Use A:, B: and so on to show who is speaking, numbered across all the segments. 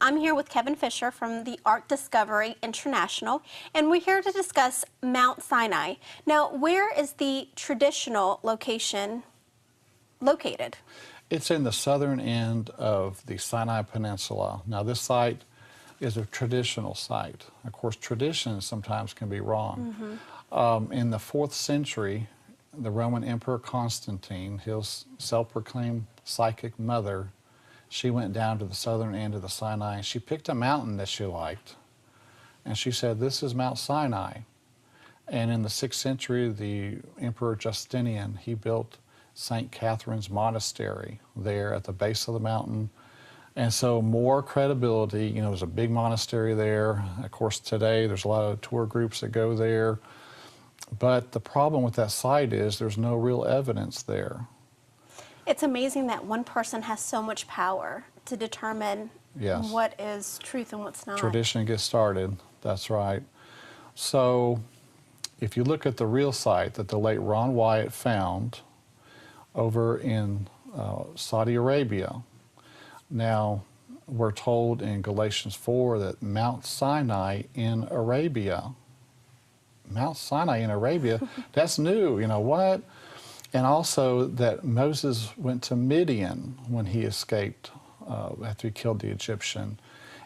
A: I'm here with Kevin Fisher from the Art Discovery International, and we're here to discuss Mount Sinai. Now, where is the traditional location located?
B: It's in the southern end of the Sinai Peninsula. Now, this site is a traditional site. Of course, traditions sometimes can be wrong. In the 4th century, the Roman Emperor Constantine, his self-proclaimed psychic mother, she went down to the southern end of the Sinai, and she picked a mountain that she liked. And she said, "This is Mount Sinai." And in the 6th century, the Emperor Justinian, he built St. Catherine's Monastery there at the base of the mountain. And so more credibility, you know, there's a big monastery there. Of course, today there's a lot of tour groups that go there. But the problem with that site is there's no real evidence there.
A: It's amazing that one person has so much power to determine what is truth and what's not.
B: Tradition gets started, that's right. So if you look at the real site that the late Ron Wyatt found over in Saudi Arabia, now we're told in Galatians 4 that Mount Sinai in Arabia, Mount Sinai in Arabia, that's new, you know what? And also that Moses went to Midian when he escaped after he killed the Egyptian.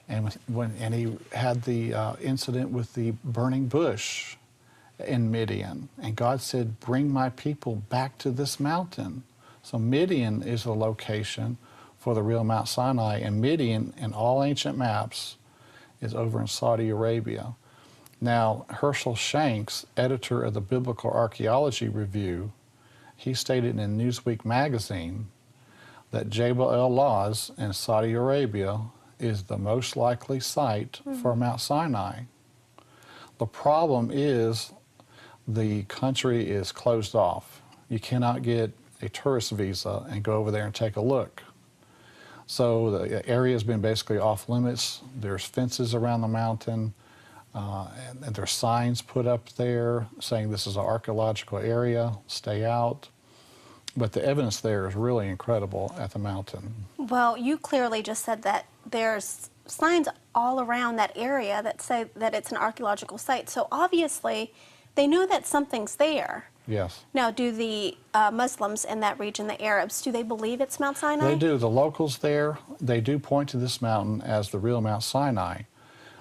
B: And and he had the incident with the burning bush in Midian. And God said, "Bring my people back to this mountain." So Midian is the location for the real Mount Sinai. And Midian, in all ancient maps, is over in Saudi Arabia. Now, Herschel Shanks, editor of the Biblical Archaeology Review, he stated in Newsweek magazine that Jebel el-Lawz in Saudi Arabia is the most likely site for Mount Sinai. The problem is the country is closed off. You cannot get a tourist visa and go over there and take a look. So the area has been basically off limits. There's fences around the mountain. And there's signs put up there saying this is an archaeological area, stay out. But the evidence there is really incredible at the mountain.
A: Well, you clearly just said that there's signs all around that area that say that it's an archaeological site. So obviously, they know that something's there.
B: Yes.
A: Now, do the Muslims in that region, the Arabs, do they believe it's Mount Sinai?
B: They do. The locals there, they do point to this mountain as the real Mount Sinai.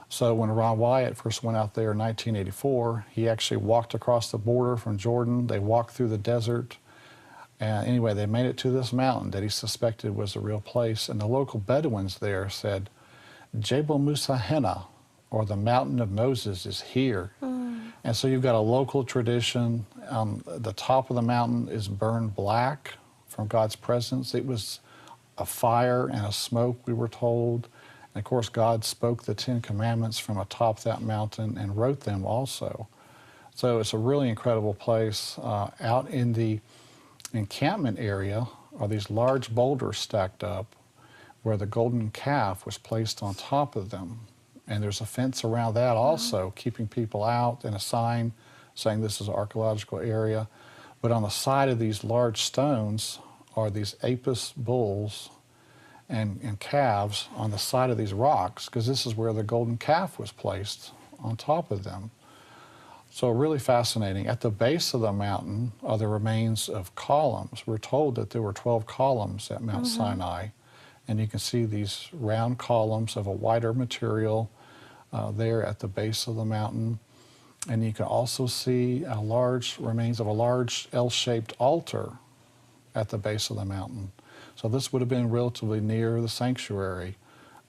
B: So when Ron Wyatt first went out there in 1984, he actually walked across the border from Jordan. They walked through the desert. And anyway, they made it to this mountain that he suspected was the real place. And the local Bedouins there said, "Jebel Musa Henna, or the Mountain of Moses, is here." And so you've got a local tradition. The top of the mountain is burned black from God's presence. It was a fire and a smoke, we were told. And of course, God spoke the 10 Commandments from atop that mountain and wrote them also. So it's a really incredible place. Out in the encampment area are these large boulders stacked up where the golden calf was placed on top of them. And there's a fence around that also, keeping people out, and a sign saying this is an archaeological area. But on the side of these large stones are these Apis bulls and calves on the side of these rocks, because this is where the golden calf was placed on top of them. So really fascinating. At the base of the mountain are the remains of columns. We're told that there were 12 columns at Mount Sinai, and you can see these round columns of a whiter material there at the base of the mountain. And you can also see remains of a large L-shaped altar at the base of the mountain. So this would have been relatively near the sanctuary.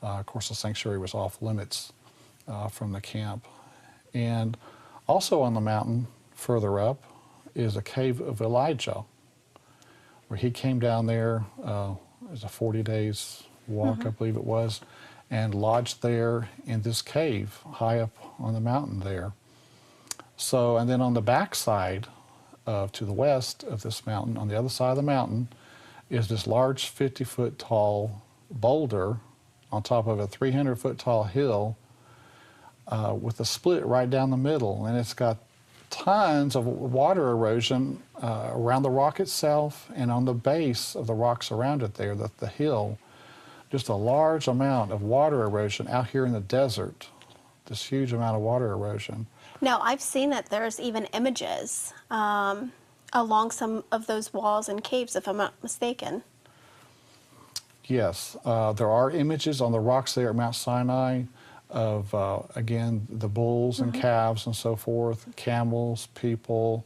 B: Of course, the sanctuary was off limits from the camp. And also on the mountain, further up, is a cave of Elijah, where he came down there. It was a 40 days walk, I believe it was, and lodged there in this cave high up on the mountain there. So, and then on the backside, to the west of this mountain, on the other side of the mountain, is this large 50-foot tall boulder on top of a 300-foot tall hill with a split right down the middle. And it's got tons of water erosion around the rock itself and on the base of the rocks around it there, the hill. just a large amount of water erosion out here in the desert, this huge amount of water erosion.
A: Now, I've seen that there's even images along some of those walls and caves, if I'm not mistaken.
B: Yes, there are images on the rocks there at Mount Sinai of, again, the bulls and calves and so forth, camels, people,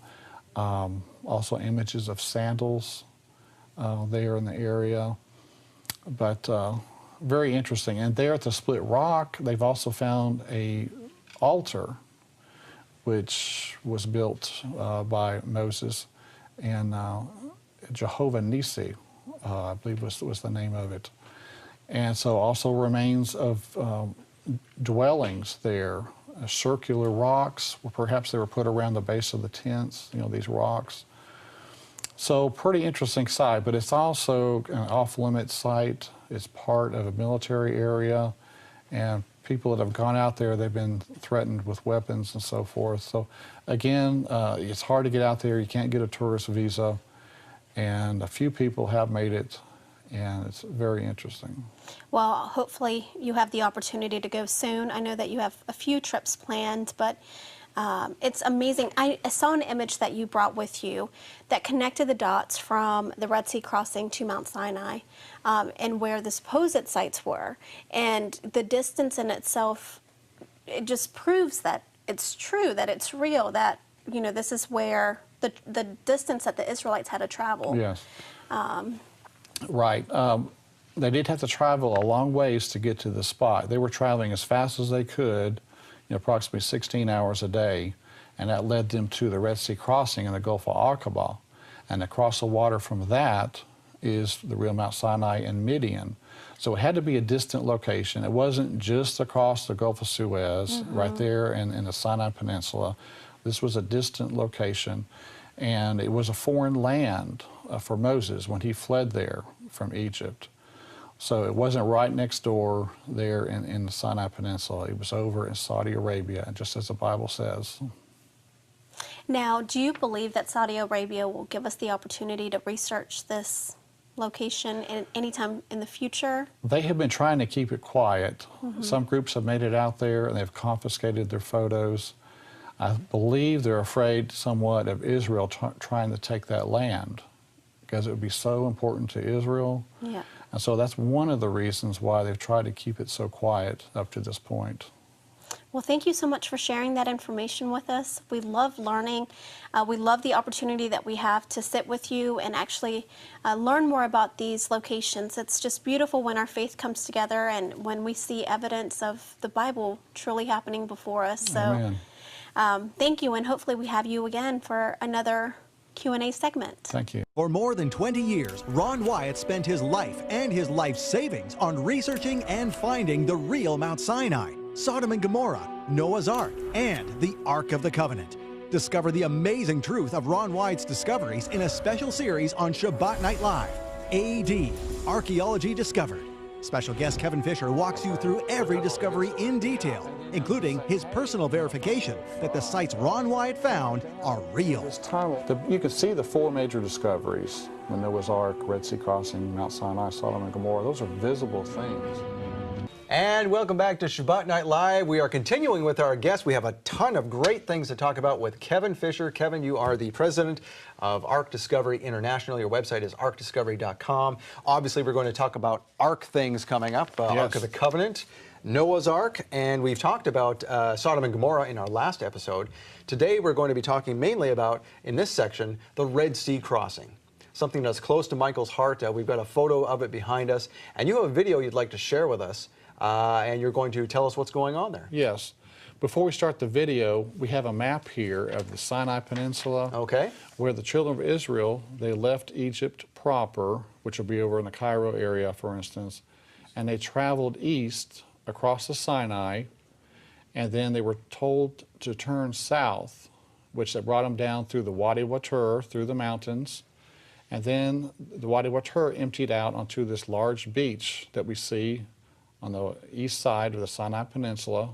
B: also images of sandals there in the area. But very interesting. And there at the Split Rock, they've also found a altar which was built by Moses, and Jehovah Nissi, I believe was the name of it. And so also remains of dwellings there, circular rocks, perhaps they were put around the base of the tents, you know, these rocks. So pretty interesting site, but it's also an off-limit site. It's part of a military area, and people that have gone out there, they've been threatened with weapons and so forth. So again, it's hard to get out there. You can't get a tourist visa, and a few people have made it, and it's very interesting.
A: Well, hopefully you have the opportunity to go soon. I know that you have a few trips planned, but it's amazing. I saw an image that you brought with you that connected the dots from the Red Sea crossing to Mount Sinai, and where the supposed sites were. And the distance in itself, it just proves that it's true, that it's real, that, you know, this is where the distance that the Israelites had to travel.
B: Yes. Right. They did have to travel a long ways to get to the spot. They were traveling as fast as they could, you know, approximately 16 hours a day, and that led them to the Red Sea crossing in the Gulf of Aqaba. And across the water from that is the real Mount Sinai in Midian. So it had to be a distant location. It wasn't just across the Gulf of Suez, right there in the Sinai Peninsula. This was a distant location, and it was a foreign land for Moses when he fled there from Egypt. So it wasn't right next door there in the Sinai Peninsula. It was over in Saudi Arabia, just as the Bible says.
A: Now, do you believe that Saudi Arabia will give us the opportunity to research this location anytime in the future?
B: They have been trying to keep it quiet. Some groups have made it out there, and they've confiscated their photos. I believe they're afraid somewhat of Israel trying to take that land, because it would be so important to Israel.
A: Yeah.
B: And so that's one of the reasons why they've tried to keep it so quiet up to this point.
A: Well, thank you so much for sharing that information with us. We love learning. We love the opportunity that we have to sit with you and actually learn more about these locations. It's just beautiful when our faith comes together and when we see evidence of the Bible truly happening before us. So thank you, and hopefully we have you again for another Q&A segment.
B: Thank you.
C: For more than 20 years, Ron Wyatt spent his life and his life savings on researching and finding the real Mount Sinai, Sodom and Gomorrah, Noah's Ark, and the Ark of the Covenant. Discover the amazing truth of Ron Wyatt's discoveries in a special series on Shabbat Night Live, AD, Archaeology Discovered. Special guest Kevin Fisher walks you through every discovery in detail, including his personal verification that the sites Ron Wyatt found are real.
B: You can see the four major discoveries: the Noah's Ark, Red Sea crossing, Mount Sinai, Sodom and Gomorrah. Those are visible things.
D: And welcome back to Shabbat Night Live. We are continuing with our guests. We have a ton of great things to talk about with Kevin Fisher. Kevin, you are the president of Ark Discovery International. Your website is arkdiscovery.com. Obviously, we're going to talk about Ark things coming up, Ark of the Covenant, Noah's Ark, and we've talked about Sodom and Gomorrah in our last episode. Today, we're going to be talking mainly about, in this section, the Red Sea crossing. Something that's close to Michael's heart. We've got a photo of it behind us, and you have a video you'd like to share with us. And you're going to tell us what's going on there.
B: Yes. Before we start the video, we have a map here of the Sinai Peninsula.
D: Okay.
B: Where the children of Israel, they left Egypt proper, which will be over in the Cairo area, for instance, and they traveled east across the Sinai, and then they were told to turn south, which they brought them down through the Wadi Watur, through the mountains, and then the Wadi Watur emptied out onto this large beach that we see on the east side of the Sinai Peninsula,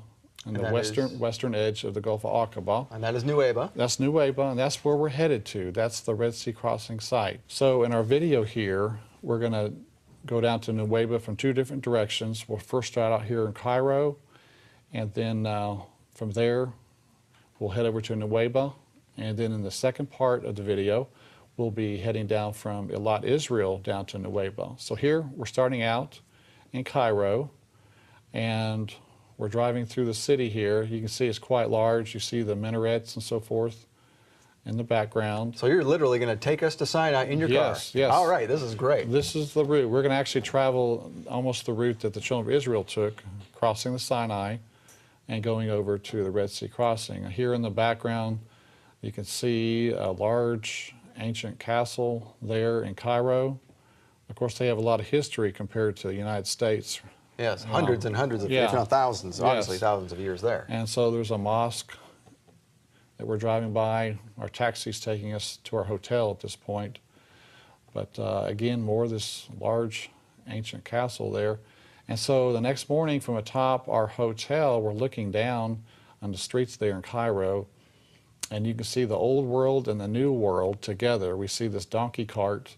B: on the western edge of the Gulf of Aqaba.
D: And that is Nueva.
B: That's Nueva, and that's where we're headed to. That's the Red Sea crossing site. So in our video here, we're going to go down to Nuweiba from 2 different directions. We'll first start out here in Cairo, and then from there, we'll head over to Nuweiba, and then in the second part of the video, we'll be heading down from Eilat, Israel, down to Nuweiba. So here, we're starting out in Cairo, and we're driving through the city here. You can see it's quite large. You see the minarets and so forth in the background.
D: So you're literally going to take us to Sinai in your car?
B: Yes.
D: All right, this is great.
B: This is the route. We're going to actually travel almost the route that the children of Israel took, crossing the Sinai and going over to the Red Sea crossing. Here in the background, you can see a large ancient castle there in Cairo. Of course, they have a lot of history compared to the United States.
D: Yes, hundreds and hundreds of,
B: yeah.
D: if not thousands, obviously
B: Yes.
D: thousands of years there.
B: And so there's a mosque that we're driving by. Our taxi's taking us to our hotel at this point. But again, more of this large ancient castle there. And so the next morning from atop our hotel, we're looking down on the streets there in Cairo, and you can see the old world and the new world together. We see this donkey cart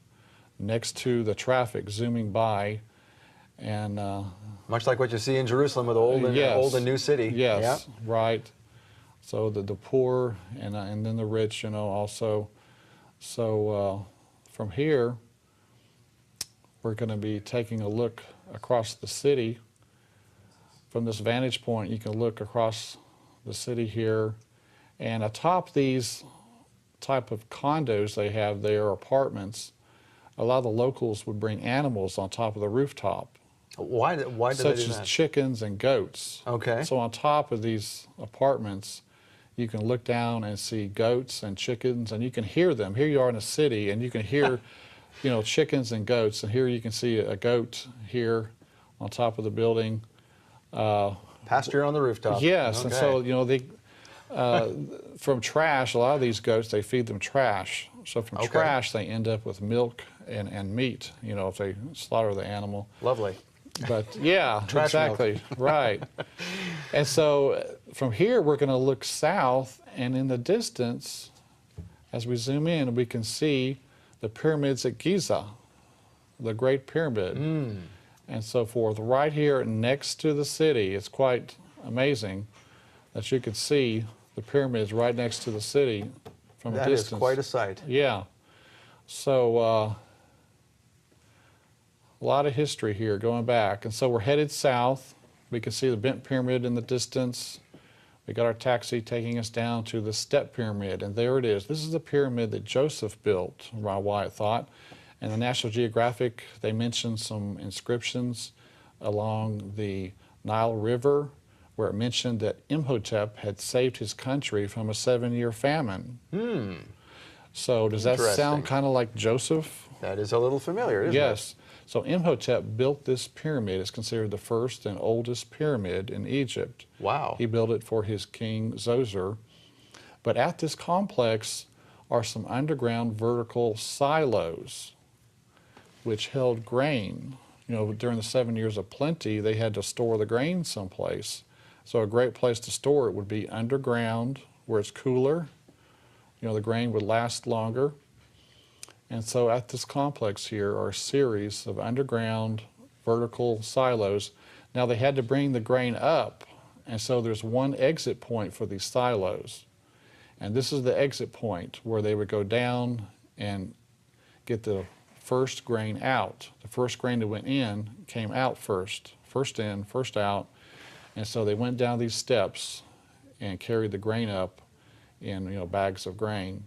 B: next to the traffic zooming by. And
D: much like what you see in Jerusalem with the old and,
B: yes.
D: old and new city.
B: Yes,
D: Yeah.
B: right. So the poor and then the rich, you know, also. So from here, we're going to be taking a look across the city. From this vantage point, you can look across the city here. And atop these type of condos they have there, apartments, a lot of the locals would bring animals on top of the rooftop.
D: Why do they
B: Such
D: do
B: as
D: that?
B: chickens and goats.
D: Okay.
B: So on top of these apartments, you can look down and see goats and chickens, and you can hear them. Here you are in a city, and you can hear, you know, chickens and goats. And here you can see a goat here on top of the building.
D: Pasture on the rooftop.
B: Yes,
D: Okay.
B: and so, you know, they from trash, a lot of these goats, they feed them trash. So from
D: Okay.
B: trash, they end up with milk and meat, you know, if they slaughter the animal.
D: Lovely.
B: But yeah,
D: Trash milk.
B: exactly, right. And so from here, we're going to look south, and in the distance, as we zoom in, we can see the pyramids at Giza, the Great Pyramid, and so forth. Right here next to the city, it's quite amazing that you could see the pyramids right next to the city from a
D: That is
B: distance.
D: quite a sight.
B: Yeah. So a lot of history here going back. And so we're headed south. We can see the bent pyramid in the distance. We got our taxi taking us down to the step pyramid, and there it is. This is the pyramid that Joseph built, Wyatt thought. And the National Geographic, they mentioned some inscriptions along the Nile River where it mentioned that Imhotep had saved his country from a 7-year famine. So does that
D: Interesting.
B: sound kind of like Joseph?
D: That is a little familiar, isn't it?
B: Yes. So Imhotep built this pyramid. It's considered the first and oldest pyramid in Egypt.
D: Wow.
B: He built it for his king Zoser. But at this complex are some underground vertical silos which held grain. You know, during the 7 years of plenty, they had to store the grain someplace. So a great place to store it would be underground where it's cooler. You know, the grain would last longer. And so at this complex here are a series of underground vertical silos. Now they had to bring the grain up, and so there's one exit point for these silos. And this is the exit point where they would go down and get the first grain out. The first grain that went in came out first. First in, first out. And so they went down these steps and carried the grain up in, you know, bags of grain.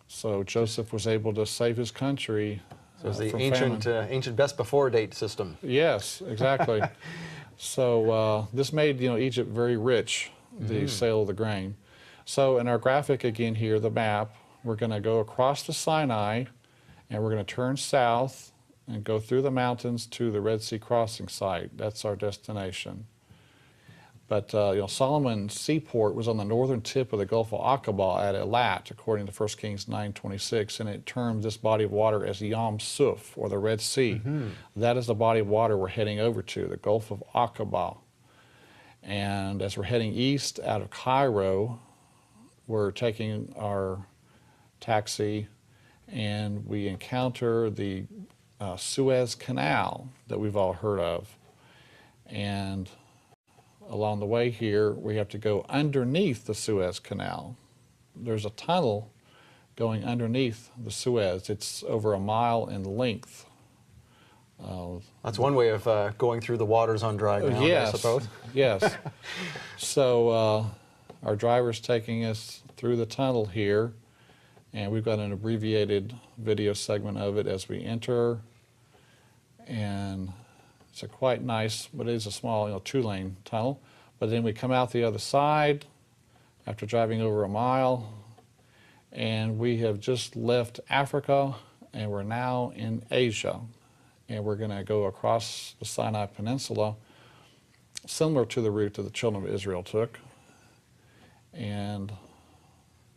B: So Joseph was able to save his country
D: So it's the
B: from
D: ancient,
B: famine.
D: ancient best before date system.
B: Yes, exactly. So this made, you know, Egypt very rich, the sale of the grain. So in our graphic again here, the map, we're going to go across the Sinai, and we're going to turn south and go through the mountains to the Red Sea crossing site. That's our destination. But you know, Solomon's seaport was on the northern tip of the Gulf of Aqaba at Eilat, according to 1 Kings 9:26, and it termed this body of water as Yam Suf, or the Red Sea. That is the body of water we're heading over to, the Gulf of Aqaba. And as we're heading east out of Cairo, we're taking our taxi, and we encounter the Suez Canal that we've all heard of. And along the way here, we have to go underneath the Suez Canal. There's a tunnel going underneath the Suez. It's over a mile in length.
D: That's one way of going through the waters on dry ground,
B: yes,
D: I suppose.
B: Yes. So our driver's taking us through the tunnel here, and we've got an abbreviated video segment of it as we enter. And it's a quite nice, but it is a small, 2-lane tunnel. But then we come out the other side after driving over a mile, and we have just left Africa, and we're now in Asia. And we're going to go across the Sinai Peninsula, similar to the route that the children of Israel took. And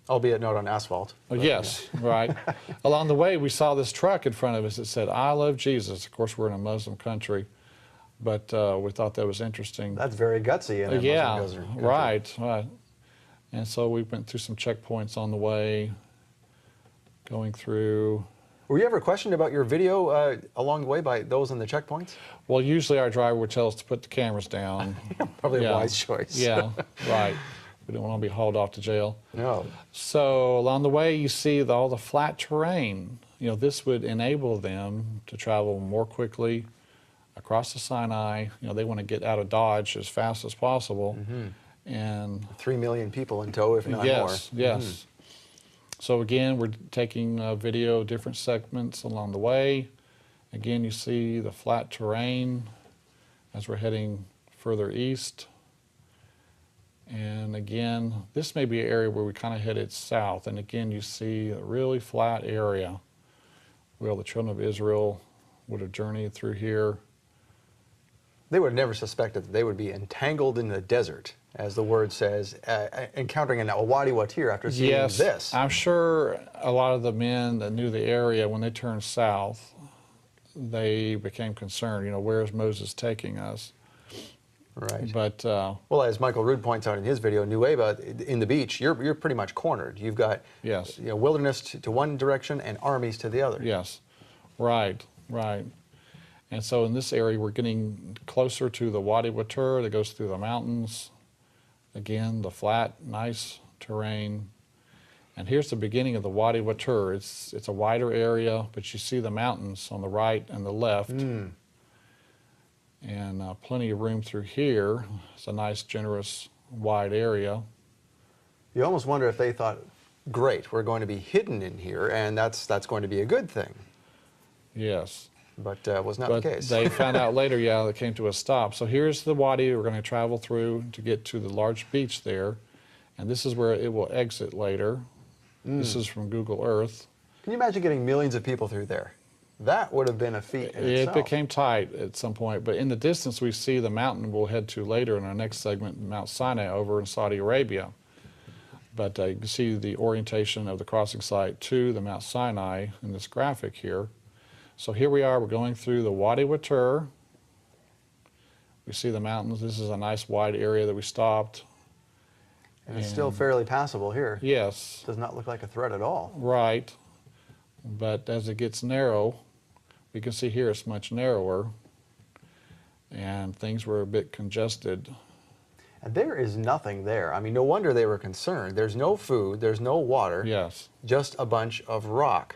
D: albeit not on asphalt.
B: Yes, yeah. Right. Along the way, we saw this truck in front of us that said, "I love Jesus." Of course, we're in a Muslim country, but we thought that was interesting.
D: That's very gutsy in a Muslim country.
B: Right. And so we went through some checkpoints on the way, going through.
D: Were you ever questioned about your video along the way by those in the checkpoints?
B: Well, usually our driver would tell us to put the cameras down.
D: Probably a wise choice.
B: Yeah, right. We don't want to be hauled off to jail.
D: No.
B: So along the way, you see all the flat terrain. This would enable them to travel more quickly across the Sinai. They want to get out of Dodge as fast as possible. Mm-hmm. And
D: 3 million people in tow, if not more.
B: Yes.
D: Mm-hmm.
B: So again, we're taking video, different segments along the way. Again, you see the flat terrain as we're heading further east. And again, this may be an area where we kind of headed south. And again, you see a really flat area where the children of Israel would have journeyed through here.
D: They would have never suspected that they would be entangled in the desert, as the word says, encountering a Wadi Watir after seeing this.
B: Yes, I'm sure a lot of the men that knew the area, when they turned south, they became concerned, where is Moses taking us?
D: Right.
B: But
D: well, as Michael Rood points out in his video, Nueva, in the beach, you're pretty much cornered. You've got wilderness to one direction and armies to the other.
B: Yes, right. And so in this area, we're getting closer to the Wadi Watur that goes through the mountains. Again, the flat, nice terrain. And here's the beginning of the Wadi Watur. It's a wider area, but you see the mountains on the right and the left. And plenty of room through here. It's a nice, generous, wide area.
D: You almost wonder if they thought, great, we're going to be hidden in here, and that's going to be a good thing.
B: Yes.
D: But was not the case.
B: They found out later, it came to a stop. So here's the wadi we're going to travel through to get to the large beach there. And this is where it will exit later. This is from Google Earth.
D: Can you imagine getting millions of people through there? That would have been a feat in itself.
B: It became tight at some point. But in the distance, we see the mountain we'll head to later in our next segment, Mount Sinai over in Saudi Arabia. But you can see the orientation of the crossing site to the Mount Sinai in this graphic here. So here we are, we're going through the Wadi Watur. We see the mountains. This is a nice wide area that we stopped.
D: And it's still fairly passable here.
B: Yes.
D: Does not look like a threat at all.
B: Right. But as it gets narrow, we can see here it's much narrower. And things were a bit congested.
D: And there is nothing there. I mean, no wonder they were concerned. There's no food, there's no water.
B: Yes.
D: Just a bunch of rock.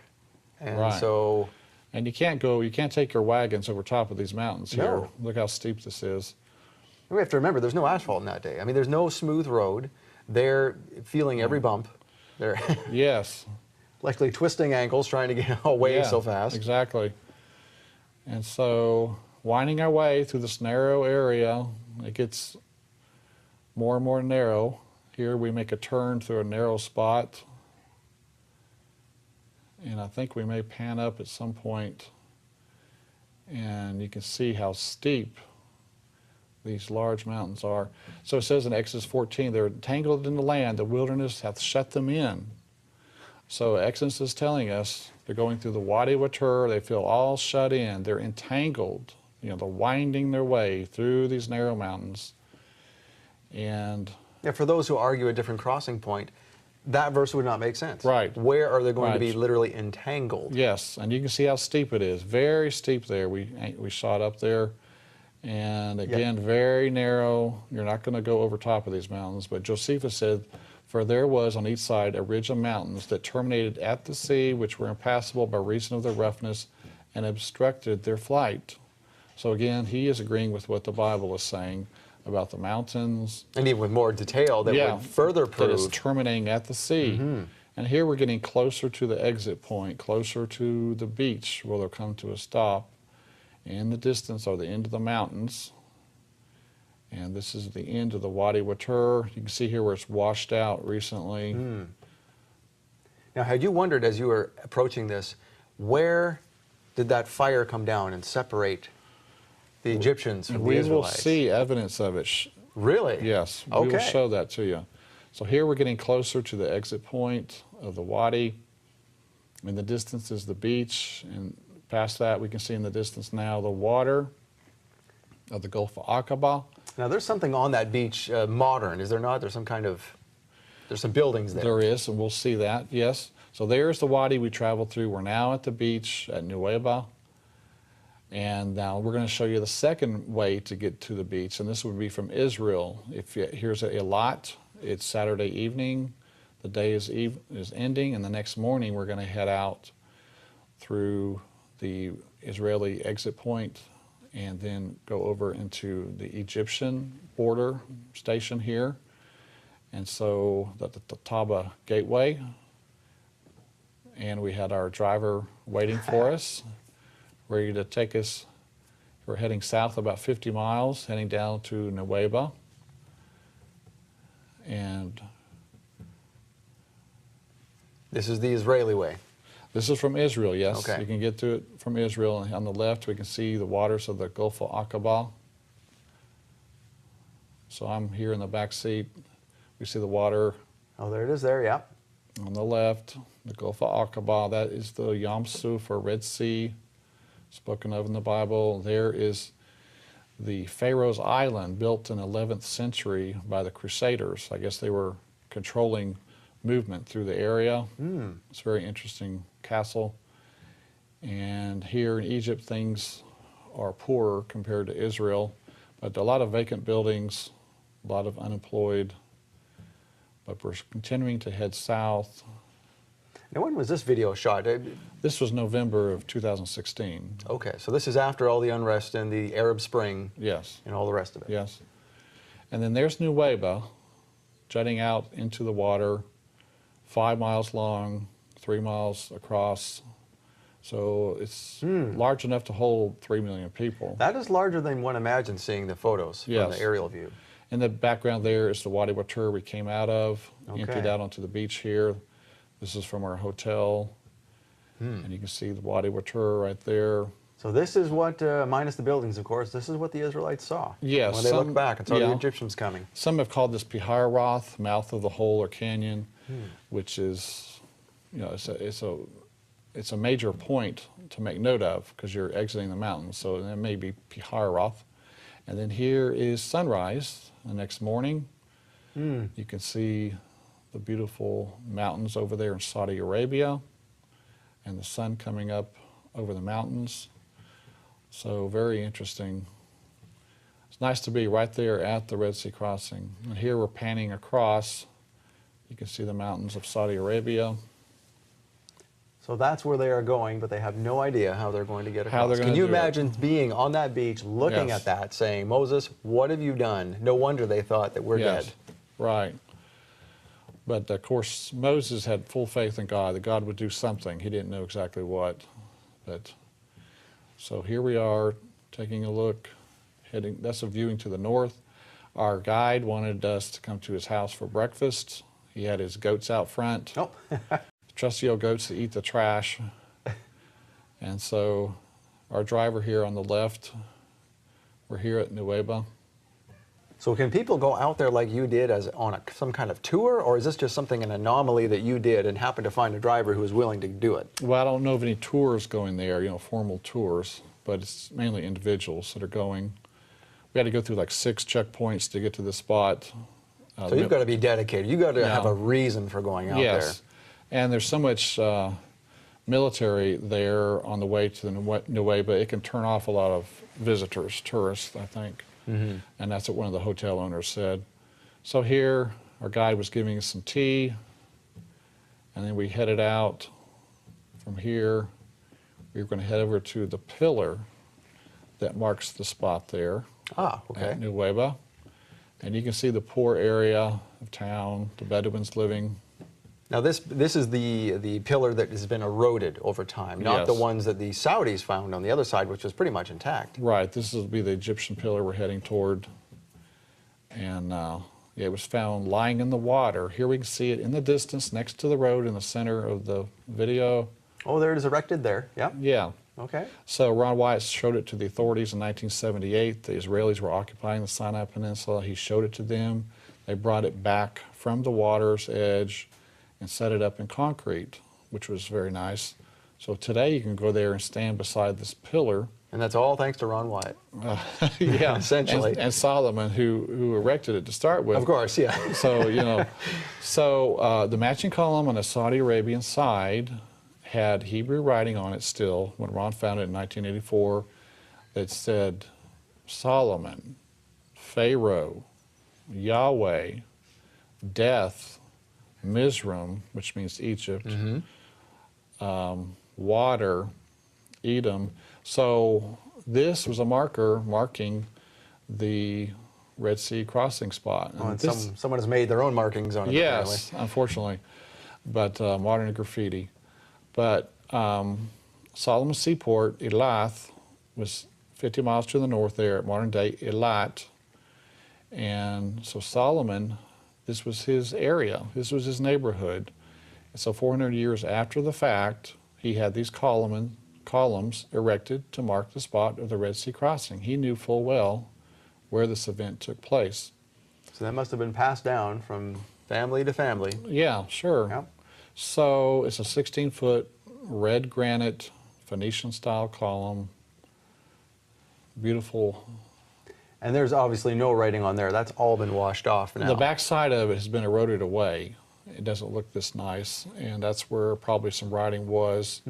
D: And so...
B: And you can't take your wagons over top of these mountains here.
D: No.
B: Look how steep this is.
D: We have to remember, there's no asphalt in that day. I mean, there's no smooth road. They're feeling every bump. They're
B: yes.
D: likely twisting ankles trying to get away so fast.
B: Exactly. And so, winding our way through this narrow area, it gets more and more narrow. Here we make a turn through a narrow spot. And I think we may pan up at some point, and you can see how steep these large mountains are. So it says in Exodus 14, they're entangled in the land, the wilderness hath shut them in. So Exodus is telling us they're going through the Wadi Watur, they feel all shut in, they're entangled, they're winding their way through these narrow mountains. And
D: for those who argue a different crossing point, that verse would not make sense.
B: Right.
D: Where are they going to be
B: Right.
D: literally entangled?
B: Yes, and you can see how steep it is. Very steep there. We shot up there. And again, very narrow. You're not going to go over top of these mountains. But Josephus said, for there was on each side a ridge of mountains that terminated at the sea, which were impassable by reason of their roughness and obstructed their flight. So again, he is agreeing with what the Bible is saying about the mountains.
D: And even with more detail that would further prove.
B: That it's terminating at the sea. And here we're getting closer to the exit point, closer to the beach where they'll come to a stop. In the distance are the end of the mountains. And this is the end of the Wadi Watur. You can see here where it's washed out recently.
D: Now, had you wondered as you were approaching this, where did that fire come down and separate the Egyptians from the
B: We will
D: Israelites?
B: see evidence of it.
D: Really?
B: Yes, we
D: Okay.
B: will show that to you. So here we're getting closer to the exit point of the Wadi. In the distance is the beach, and past that we can see in the distance now the water of the Gulf of Aqaba.
D: Now, there's something on that beach modern, is there not? There's some kind of, there's some buildings there.
B: There is, and we'll see that, yes. So there's the Wadi we traveled through. We're now at the beach at Nuweiba. And now we're going to show you the second way to get to the beach, and this would be from Israel. Here's Eilat. It's Saturday evening. The day is ending, and the next morning we're going to head out through the Israeli exit point and then go over into the Egyptian border station here. And so the Taba Gateway, and we had our driver waiting for us, ready to take us. We're heading south about 50 miles, heading down to Nuweiba. And
D: This is the Israeli way.
B: this is from Israel, yes.
D: Okay.
B: You can get to it from Israel. And on the left, we can see the waters of the Gulf of Aqaba. So I'm here in the back seat. We see the water
D: Oh, there it is there, yeah.
B: on the left, the Gulf of Aqaba. That is the Yam Suf, or Red Sea, spoken of in the Bible. There is the Pharaoh's Island, built in the 11th century by the Crusaders. I guess they were controlling movement through the area. It's a very interesting castle. And here in Egypt, things are poorer compared to Israel, but a lot of vacant buildings, a lot of unemployed. But we're continuing to head south.
D: Now, when was this video shot?
B: This was November of 2016.
D: Okay, so this is after all the unrest and the Arab Spring
B: Yes,
D: and all the rest of it.
B: yes. And then there's Nuweiba, jutting out into the water, 5 miles long, 3 miles across. So it's large enough to hold 3 million people.
D: That is larger than one imagines seeing the photos from
B: Yes.
D: the aerial view.
B: In the background there is the Wadi Watur we came out of, emptied
D: Okay.
B: out onto the beach here. This is from our hotel. And you can see the Wadi Watur right there.
D: So this is what, minus the buildings, of course, this is what the Israelites saw.
B: Yes,
D: When they look back and saw the
B: yeah.
D: Egyptians coming.
B: Some have called this Piharoth, mouth of the hole or canyon, which is, you know, it's a major point to make note of because you're exiting the mountains. So that may be Piharoth. And then here is sunrise the next morning. You can see the beautiful mountains over there in Saudi Arabia and the sun coming up over the mountains. So very interesting. It's nice to be right there at the Red Sea crossing. And here we're panning across. You can see the mountains of Saudi Arabia.
D: So that's where they are going, but they have no idea how they're going to get across.
B: How they're
D: Can
B: gonna
D: you
B: do it.
D: imagine being on that beach, looking
B: Yes.
D: at that, saying, Moses, what have you done? No wonder they thought that we're
B: Yes,
D: dead.
B: right. But of course, Moses had full faith in God, that God would do something. He didn't know exactly what. But so here we are taking a look, heading, that's a viewing to the north. Our guide wanted us to come to his house for breakfast. He had his goats out front.
D: Oh,
B: Trusty old goats that eat the trash. And so our driver here on the left, we're here at Nuweiba.
D: so can people go out there like you did as on some kind of tour, or is this just something, an anomaly that you did and happened to find a driver who was willing to do it?
B: Well, I don't know of any tours going there, you know, formal tours, but it's mainly individuals that are going. We had to go through like 6 checkpoints to get to the spot,
D: So you've got to be dedicated. You've got to have
B: Yeah.
D: a reason for going out
B: Yes, and there's so much military there on the way to the Nueva, it can turn off a lot of visitors, tourists, I think. And that's what one of the hotel owners said. So here, our guide was giving us some tea, and then we headed out from here. We were going to head over to the pillar that marks the spot there at Nueva. And you can see the poor area of town, the Bedouins living.
D: Now this is the pillar that has been eroded over time, not the
B: Yes.
D: ones that the Saudis found on the other side, which was pretty much intact.
B: Right, this will be the Egyptian pillar we're heading toward. And yeah, it was found lying in the water. Here we can see it in the distance next to the road in the center of the video.
D: Oh, there it is erected there. Yeah.
B: Yeah.
D: Okay.
B: So Ron Wyatt showed it to the authorities in 1978. The Israelis were occupying the Sinai Peninsula. He showed it to them. They brought it back from the water's edge and set it up in concrete, which was very nice. So today you can go there and stand beside this pillar.
D: And that's all thanks to Ron Wyatt.
B: Yeah,
D: Essentially.
B: And Solomon, who erected it to start with.
D: Of course, yeah.
B: So, you know, the matching column on the Saudi Arabian side had Hebrew writing on it still when Ron found it in 1984 that said Solomon, Pharaoh, Yahweh, death, Mizraim, which means Egypt, water, Edom. So this was a marker marking the Red Sea crossing spot.
D: Oh, and someone has made their own markings on it.
B: Yes, unfortunately, but modern graffiti. But Solomon's seaport, Elath, was 50 miles to the north there at modern-day Eilat. And so Solomon, this was his area. This was his neighborhood. And so 400 years after the fact, he had these columns erected to mark the spot of the Red Sea crossing. He knew full well where this event took place.
D: So that must have been passed down from family to family.
B: Yeah, sure.
D: Yep.
B: So it's a 16-foot red granite Phoenician-style column. Beautiful.
D: And there's obviously no writing on there. That's all been washed off now.
B: The back side of it has been eroded away. It doesn't look this nice, and that's where probably some writing was.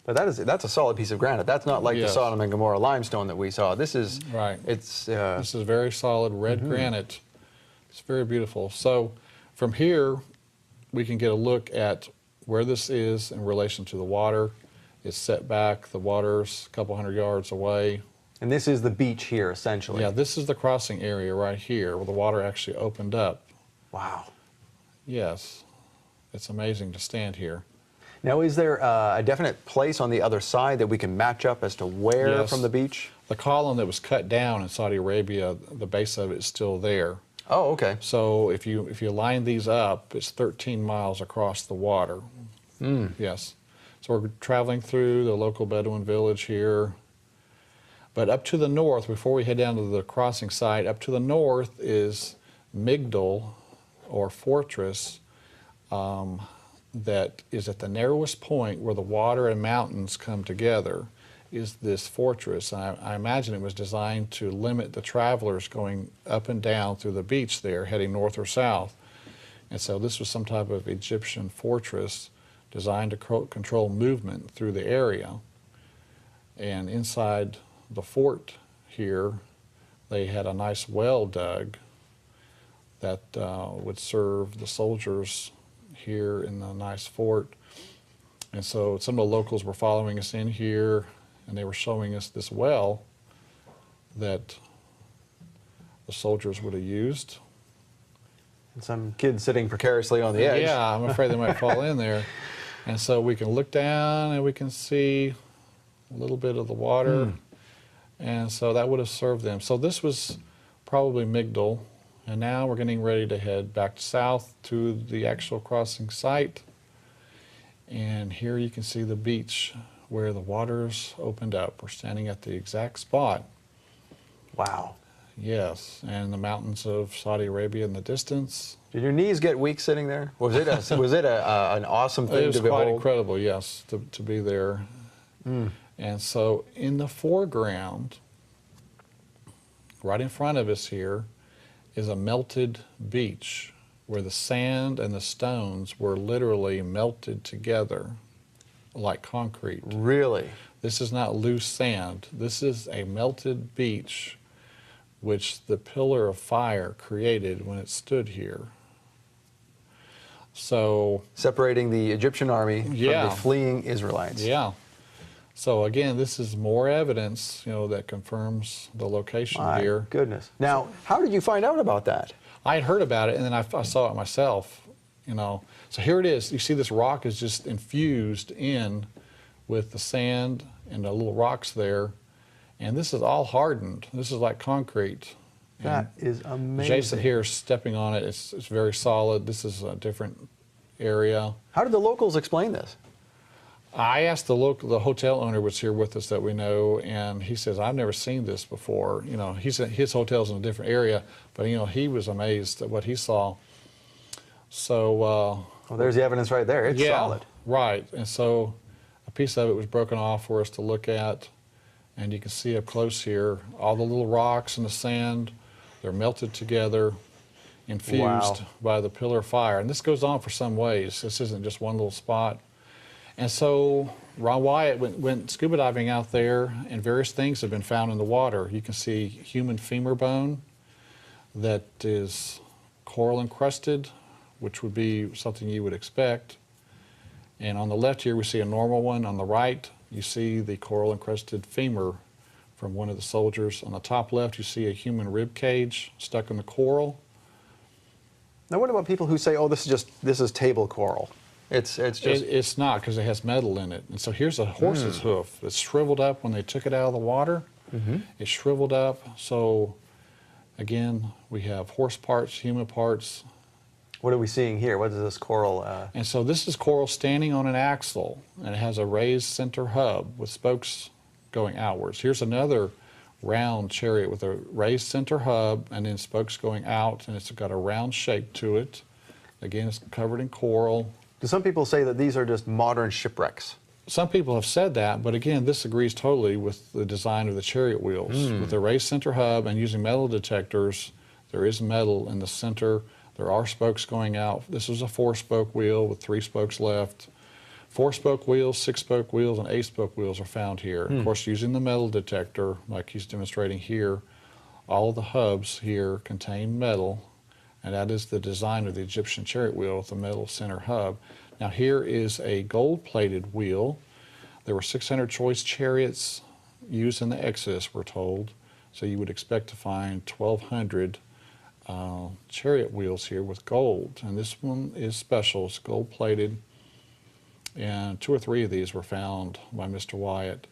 D: But that's a solid piece of granite. That's not like the
B: Yes.
D: Sodom and Gomorrah limestone that we saw. This is
B: Right.
D: It's
B: This is very solid red granite. It's very beautiful. So from here, we can get a look at where this is in relation to the water. It's set back. The water's a couple hundred yards away.
D: and this is the beach here essentially.
B: Yeah, this is the crossing area right here where the water actually opened up.
D: Wow.
B: Yes, it's amazing to stand here.
D: Now, is there a definite place on the other side that we can match up as to where
B: Yes.
D: from the beach?
B: The column that was cut down in Saudi Arabia, the base of it is still there.
D: Oh, okay.
B: So if you line these up, it's 13 miles across the water. Yes. So we're traveling through the local Bedouin village here. But up to the north, before we head down to the crossing site, up to the north is Migdal, or fortress, that is at the narrowest point where the water and mountains come together, is this fortress. I imagine it was designed to limit the travelers going up and down through the beach there, heading north or south. And so this was some type of Egyptian fortress designed to control movement through the area. And inside the fort here, they had a nice well dug that would serve the soldiers here in the nice fort. And so some of the locals were following us in here, and they were showing us this well that the soldiers would have used.
D: And some kids sitting precariously on the edge.
B: Yeah, I'm afraid they might fall in there. And so we can look down and we can see a little bit of the water. And so that would have served them. So this was probably Migdal. And now we're getting ready to head back south to the actual crossing site. And here you can see the beach where the waters opened up. We're standing at the exact spot.
D: Wow.
B: Yes, and the mountains of Saudi Arabia in the distance.
D: Did your knees get weak sitting there? Was it an awesome thing
B: It was
D: to behold?
B: quite incredible, yes, to be there. And so in the foreground, right in front of us here, is a melted beach where the sand and the stones were literally melted together like concrete.
D: Really?
B: This is not loose sand. This is a melted beach which the pillar of fire created when it stood here. So
D: separating the Egyptian army from
B: Yeah.
D: the fleeing Israelites.
B: yeah. So again, this is more evidence, that confirms the location
D: My
B: here.
D: goodness. Now, how did you find out about that?
B: I had heard about it, and then I saw it myself. So here it is. You see, this rock is just infused in with the sand and the little rocks there, and this is all hardened. This is like concrete.
D: That is amazing.
B: Jason here is stepping on it. It's very solid. This is a different area.
D: How did the locals explain this?
B: I asked the hotel owner was here with us that we know, and he says, I've never seen this before. He said his hotel's in a different area, but he was amazed at what he saw. So,
D: Well, there's the evidence right there. It's solid.
B: Right. And so a piece of it was broken off for us to look at, and you can see up close here, all the little rocks and the sand, they're melted together, infused
D: Wow.
B: by the pillar of fire. And this goes on for some ways. This isn't just one little spot. And so Ron Wyatt went scuba diving out there, and various things have been found in the water. You can see human femur bone that is coral encrusted, which would be something you would expect. And on the left here, we see a normal one. On the right, you see the coral encrusted femur from one of the soldiers. On the top left, you see a human rib cage stuck in the coral.
D: Now, what about people who say, "Oh, this is table coral"? It's just
B: It's not, because it has metal in it. And so here's a horse's hoof that's shriveled up when they took it out of the water. It's shriveled up. So again, we have horse parts, human parts.
D: What are we seeing here? What is this coral?
B: And so this is coral standing on an axle, and it has a raised center hub with spokes going outwards. Here's another round chariot with a raised center hub and then spokes going out, and it's got a round shape to it. Again, it's covered in coral.
D: Do some people say that these are just modern shipwrecks?
B: Some people have said that, but again, this agrees totally with the design of the chariot wheels. With the raised center hub and using metal detectors, there is metal in the center. There are spokes going out. This is a 4-spoke wheel with 3 spokes left. 4-spoke wheels, 6-spoke wheels, and 8-spoke wheels are found here. Of course, using the metal detector, like he's demonstrating here, all of the hubs here contain metal, and that is the design of the Egyptian chariot wheel with the metal center hub. Now here is a gold-plated wheel. There were 600 choice chariots used in the Exodus, we're told, so you would expect to find 1,200 chariot wheels here with gold, and this one is special. It's gold-plated, and 2 or 3 of these were found by Mr. Wyatt.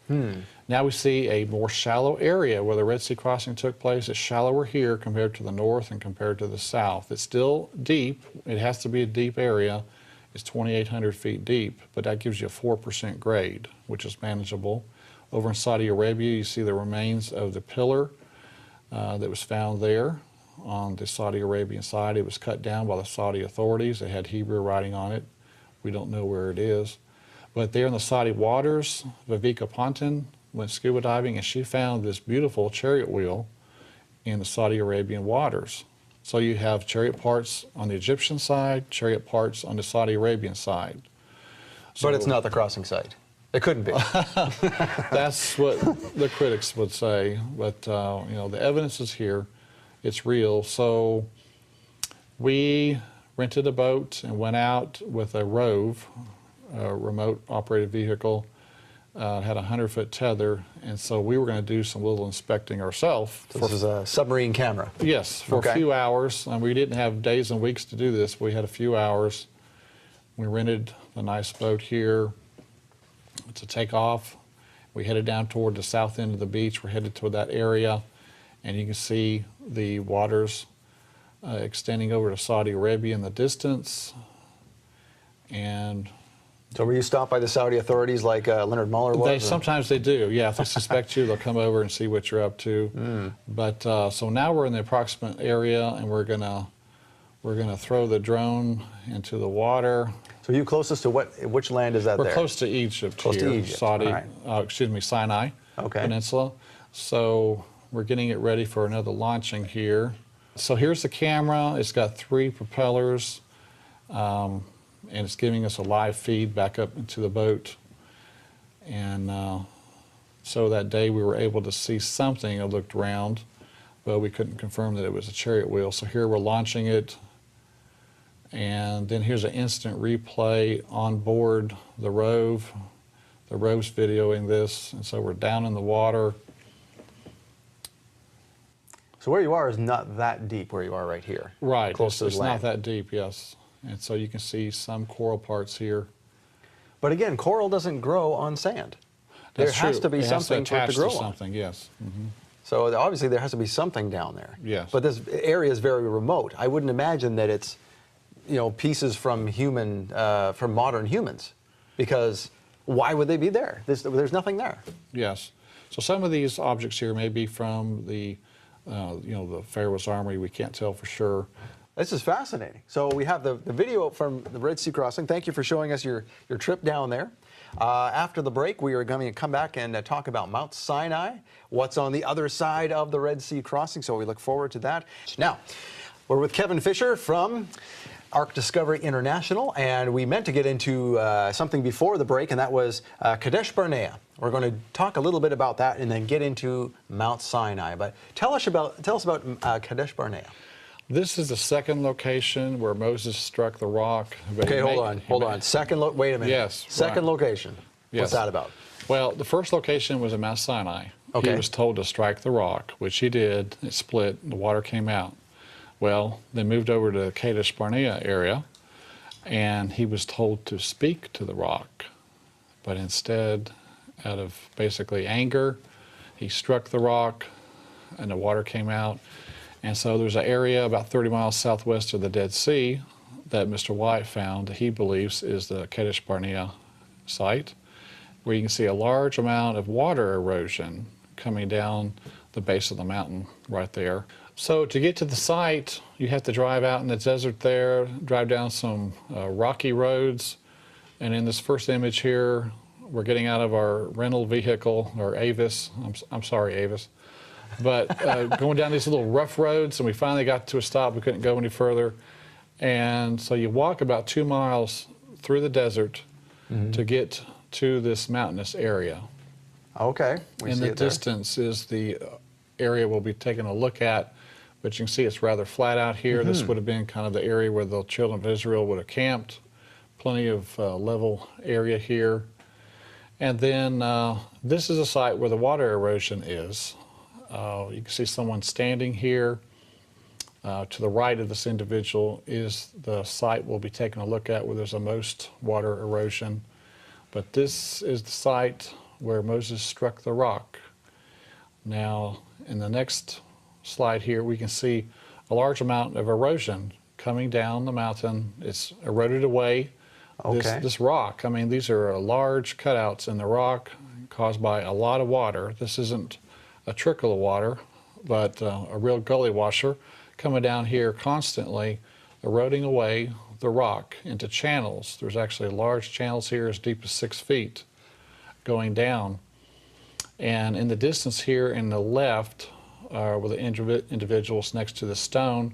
B: Now we see a more shallow area where the Red Sea crossing took place. It's shallower here compared to the north and compared to the south. It's still deep. It has to be a deep area. It's 2,800 feet deep, but that gives you a 4% grade, which is manageable. Over in Saudi Arabia, you see the remains of the pillar that was found there on the Saudi Arabian side. It was cut down by the Saudi authorities. It had Hebrew writing on it. We don't know where it is. But there in the Saudi waters, Viveka Ponton went scuba diving, and she found this beautiful chariot wheel in the Saudi Arabian waters. So you have chariot parts on the Egyptian side, chariot parts on the Saudi Arabian side.
D: But it's not the crossing site. It couldn't be.
B: That's what the critics would say. But the evidence is here. It's real. So we rented a boat and went out with a Rove, a remote operated vehicle. It had a 100-foot tether, and so we were going to do some little inspecting ourselves.
D: This is a submarine camera.
B: Yes, for a few hours, and we didn't have days and weeks to do this. We had a few hours. We rented a nice boat here to take off. We headed down toward the south end of the beach. We're headed toward that area, and you can see the waters extending over to Saudi Arabia in the distance. And
D: so were you stopped by the Saudi authorities like Leonard Muller was?
B: Sometimes they do, yeah. If they suspect you, they'll come over and see what you're up to. But so now we're in the approximate area, and we're gonna throw the drone into the water.
D: So you closest to which land is that?
B: We're close to Egypt.
D: Close
B: here,
D: to Egypt.
B: Saudi,
D: Right.
B: Sinai Peninsula. So we're getting it ready for another launching here. So here's the camera. It's got 3 propellers, and it's giving us a live feed back up into the boat. And so that day we were able to see something that looked round, but we couldn't confirm that it was a chariot wheel. So here we're launching it, and then here's an instant replay on board the Rove. The Rove's videoing this, and so we're down in the water.
D: So where you are is not that deep where you are right here.
B: Right,
D: close to the
B: it's
D: land.
B: not that deep, yes. And so you can see some coral parts here.
D: But again, coral doesn't grow on sand. There
B: That's
D: has
B: true.
D: to be
B: It has
D: something for it to
B: attach
D: grow
B: to
D: on.
B: something, yes. Mhm.
D: So obviously there has to be something down there.
B: Yes.
D: But this area is very remote. I wouldn't imagine that it's, pieces from from modern humans, because why would they be there? There's nothing there.
B: Yes. So some of these objects here may be from the, the Pharaoh's armory. We can't tell for sure.
D: This is fascinating. So we have the video from the Red Sea crossing. Thank you for showing us your trip down there. After the break, we are going to come back and talk about Mount Sinai, what's on the other side of the Red Sea crossing, so we look forward to that. Now, we're with Kevin Fisher from Ark Discovery International, and we meant to get into something before the break, and that was Kadesh Barnea. We're going to talk a little bit about that and then get into Mount Sinai. But tell us about Kadesh Barnea.
B: This is the second location where Moses struck the rock.
D: Okay, hold on. Wait a minute.
B: Yes.
D: Second
B: right.
D: location.
B: Yes.
D: What's that about?
B: Well, the first location was at Mount Sinai.
D: Okay.
B: He was told to strike the rock, which he did. It split, the water came out. Well, they moved over to the Kadesh Barnea area, and he was told to speak to the rock. But instead, out of basically anger, he struck the rock, and the water came out. And so there's an area about 30 miles southwest of the Dead Sea that Mr. Wyatt found that he believes is the Kadesh Barnea site, where you can see a large amount of water erosion coming down the base of the mountain right there. So to get to the site, you have to drive out in the desert there, drive down some rocky roads. And in this first image here, we're getting out of our rental vehicle, or Avis. I'm sorry, Avis. But going down these little rough roads, and we finally got to a stop. We couldn't go any further. And so you walk about 2 miles through the desert to get to this mountainous area.
D: Okay.
B: In the distance is the area we'll be taking a look at, but you can see it's rather flat out here. This would have been kind of the area where the children of Israel would have camped. Plenty of level area here. And then this is a site where the water erosion is. You can see someone standing here. To the right of this individual is the site we'll be taking a look at where there's the most water erosion. But this is the site where Moses struck the rock. Now, in the next slide here, we can see a large amount of erosion coming down the mountain. It's eroded away.
D: Okay.
B: This rock, I mean, these are large cutouts in the rock caused by a lot of water. This isn't a trickle of water, but a real gully washer coming down here constantly, eroding away the rock into channels. There's actually large channels here as deep as 6 feet going down. And in the distance here in the left, where the individuals next to the stone,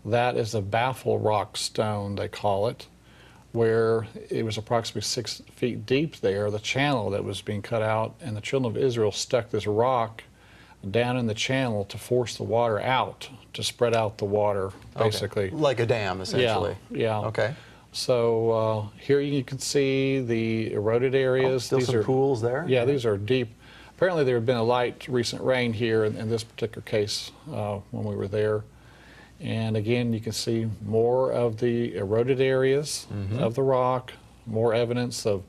B: that is a baffle rock stone, they call it, where it was approximately 6 feet deep there, the channel that was being cut out, and the children of Israel stuck this rock down in the channel to force the water out, to spread out the water, basically.
D: Okay. Like a dam, essentially.
B: Yeah.
D: Okay.
B: So here you can see the eroded areas.
D: Still some pools there?
B: Yeah, these are deep. Apparently there had been a light recent rain here in this particular case when we were there. And again, you can see more of the eroded areas of the rock, more evidence of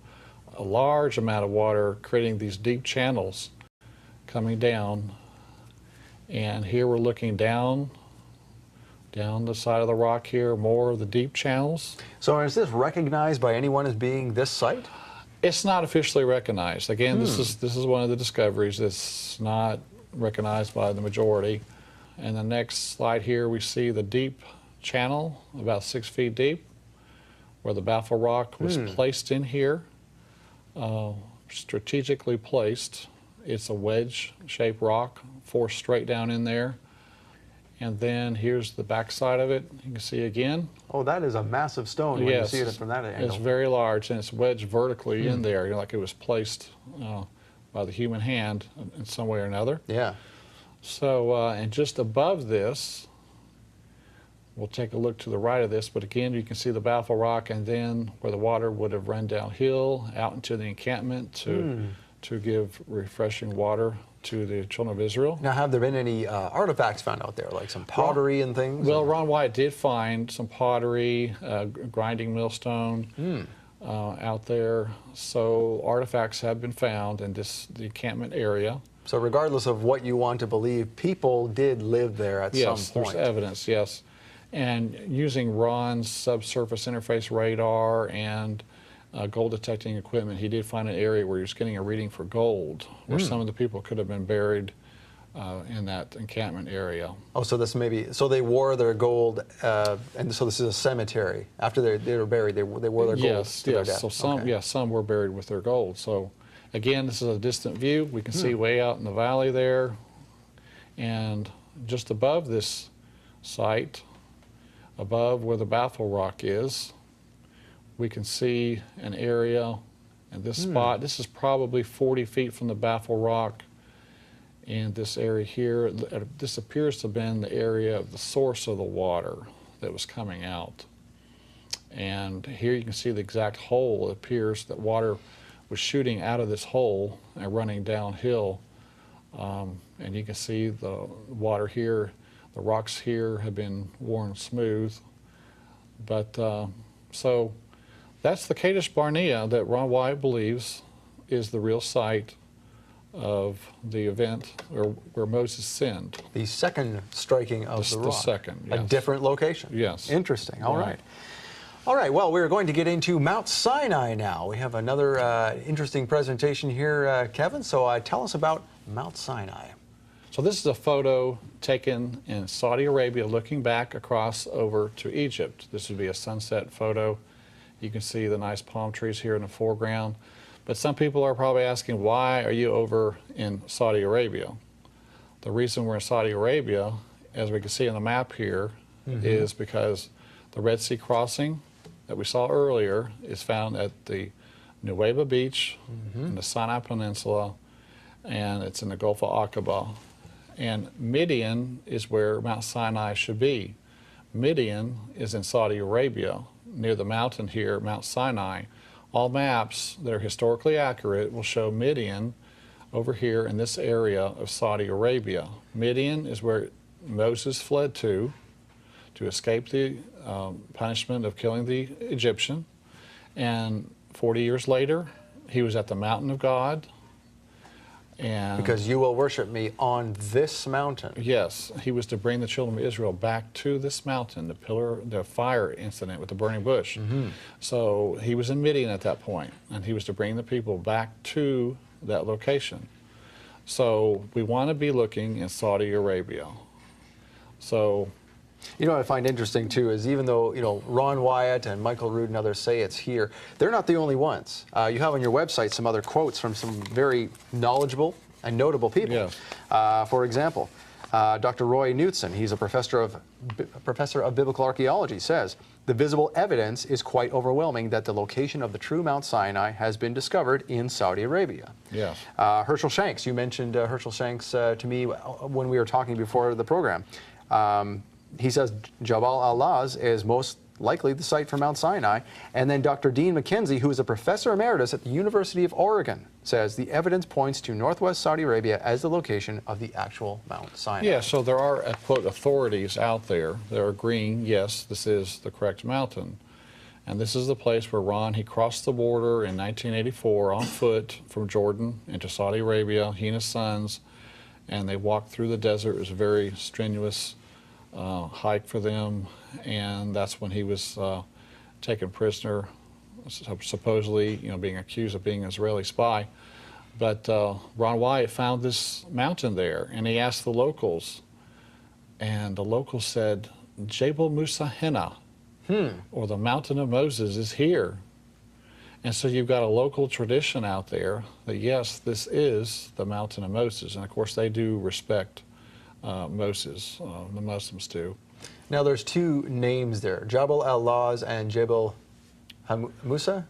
B: a large amount of water creating these deep channels coming down. And here we're looking down the side of the rock here, more of the deep channels.
D: So is this recognized by anyone as being this site?
B: It's not officially recognized. Again, this is one of the discoveries that's not recognized by the majority. And the next slide here, we see the deep channel, about 6 feet deep, where the baffle rock was placed in here, strategically placed. It's a wedge-shaped rock, forced straight down in there. And then here's the back side of it. You can see again.
D: Oh, that is a massive stone when you see it from that angle.
B: It's very large, and it's wedged vertically in there, like it was placed by the human hand in some way or another.
D: Yeah.
B: So, and just above this, we'll take a look to the right of this, but again, you can see the baffle rock, and then where the water would have run downhill out into the encampment to give refreshing water to the children of Israel.
D: Now, have there been any artifacts found out there, like some pottery and things?
B: Well, Ron Wyatt did find some pottery, grinding millstone out there. So artifacts have been found in the encampment area.
D: So regardless of what you want to believe, people did live there at some point.
B: Yes, there's evidence, yes. And using Ron's subsurface interface radar and gold detecting equipment, he did find an area where he was getting a reading for gold, where some of the people could have been buried in that encampment area.
D: Oh, so this so they wore their gold, and so this is a cemetery. After they were buried, they wore their gold to their death.
B: So some were buried with their gold. So again, this is a distant view. We can see way out in the valley there, and just above this site, above where the baffle rock is, we can see an area in this spot. This is probably 40 feet from the baffle rock. And this area here, this appears to have been the area of the source of the water that was coming out. And here you can see the exact hole. It appears that water was shooting out of this hole and running downhill. And you can see the water here, the rocks here have been worn smooth. But so that's the Kadesh Barnea that Ron Wyatt believes is the real site of the event where Moses sinned.
D: The second striking of the rock.
B: The second, yes.
D: A different location.
B: Yes.
D: Interesting. All right. All right, well, we're going to get into Mount Sinai now. We have another interesting presentation here, Kevin, so tell us about Mount Sinai.
B: So this is a photo taken in Saudi Arabia looking back across over to Egypt. This would be a sunset photo. You can see the nice palm trees here in the foreground. But some people are probably asking, why are you over in Saudi Arabia? The reason we're in Saudi Arabia, as we can see on the map here, is because the Red Sea crossing that we saw earlier is found at the Nuweiba Beach in the Sinai Peninsula, and it's in the Gulf of Aqaba. And Midian is where Mount Sinai should be. Midian is in Saudi Arabia, near the mountain here, Mount Sinai. All maps that are historically accurate will show Midian over here in this area of Saudi Arabia. Midian is where Moses fled to escape the punishment of killing the Egyptian. And 40 years later, he was at the mountain of God. And
D: because you will worship me on this mountain.
B: Yes, he was to bring the children of Israel back to this mountain, the fire incident with the burning bush. So he was in Midian at that point, and he was to bring the people back to that location. So we want to be looking in Saudi Arabia. So,
D: you know what I find interesting too is even though, you know, Ron Wyatt and Michael Rood and others say it's here, they're not the only ones. You have on your website some other quotes from some very knowledgeable and notable people.
B: Yes.
D: For example, Dr. Roy Knutson, he's a professor of biblical archaeology, says, the visible evidence is quite overwhelming that the location of the true Mount Sinai has been discovered in Saudi Arabia.
B: Yes.
D: Herschel Shanks, you mentioned Herschel Shanks to me when we were talking before the program. He says Jabal al-Laz is most likely the site for Mount Sinai. And then Dr. Dean McKenzie, who is a professor emeritus at the University of Oregon, says the evidence points to northwest Saudi Arabia as the location of the actual Mount Sinai.
B: Yeah, so there are, quote, authorities out there that are agreeing, yes, this is the correct mountain. And this is the place where Ron, he crossed the border in 1984 on foot from Jordan into Saudi Arabia, he and his sons, and they walked through the desert. It was a very strenuous hike for them, and that's when he was taken prisoner, supposedly, you know, being accused of being an Israeli spy. But Ron Wyatt found this mountain there, and he asked the locals, and the locals said, Jebel Musa Hena, or the Mountain of Moses is here. And so you've got a local tradition out there that, yes, this is the Mountain of Moses, and of course they do respect Moses, the Muslims do.
D: Now there's two names there, Jabal al-Lawz and Jabal Musa?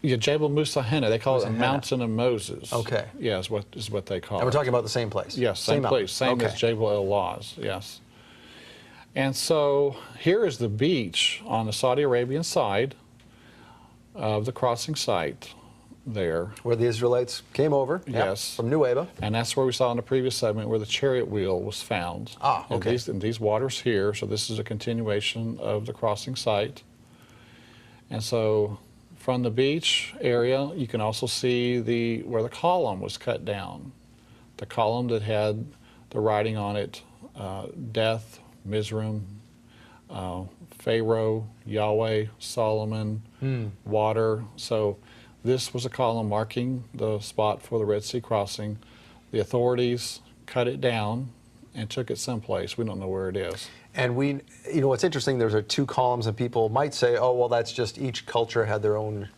B: Yeah, Jabal Musa Henna. They call it the
D: Henna.
B: Mountain of Moses.
D: Okay.
B: Yeah, is what they call it.
D: And we're talking about the same place?
B: Yes, same
D: mountain.
B: place, same
D: Okay.
B: as Jabal al-Lawz, yes. And so here is the beach on the Saudi Arabian side of the crossing site there.
D: Where the Israelites came over,
B: Yes.
D: from Nueva.
B: And that's where we saw in the previous segment where the chariot wheel was found.
D: Ah, okay.
B: In these waters here, so this is a continuation of the crossing site. And so from the beach area, you can also see where the column was cut down. The column that had the writing on it, death, Mizraim, Pharaoh, Yahweh, Solomon, water. So this was a column marking the spot for the Red Sea crossing. The authorities cut it down and took it someplace. We don't know where it is.
D: And what's interesting, there's two columns, and people might say, oh, well, that's just each culture had their own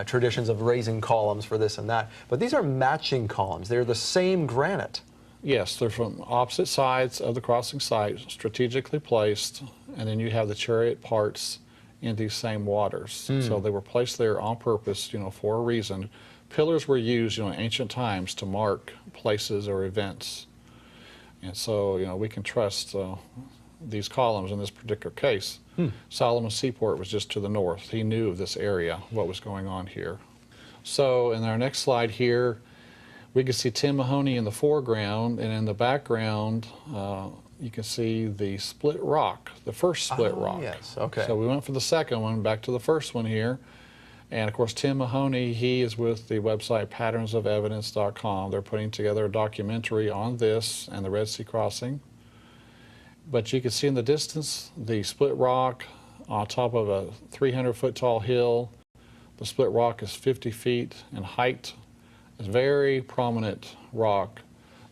D: traditions of raising columns for this and that. But these are matching columns. They're the same granite.
B: Yes, they're from opposite sides of the crossing site, strategically placed, and then you have the chariot parts in these same waters. So they were placed there on purpose, for a reason. Pillars were used, in ancient times to mark places or events. And so, we can trust these columns in this particular case. Solomon's Seaport was just to the north. He knew of this area, what was going on here. So in our next slide here, we can see Tim Mahoney in the foreground, and in the background, you can see the split rock, the first split rock.
D: Yes, okay.
B: So we went for the second one, back to the first one here. And of course, Tim Mahoney, he is with the website patternsofevidence.com. They're putting together a documentary on this and the Red Sea crossing. But you can see in the distance the split rock on top of a 300-foot tall hill. The split rock is 50 feet in height. It's a very prominent rock.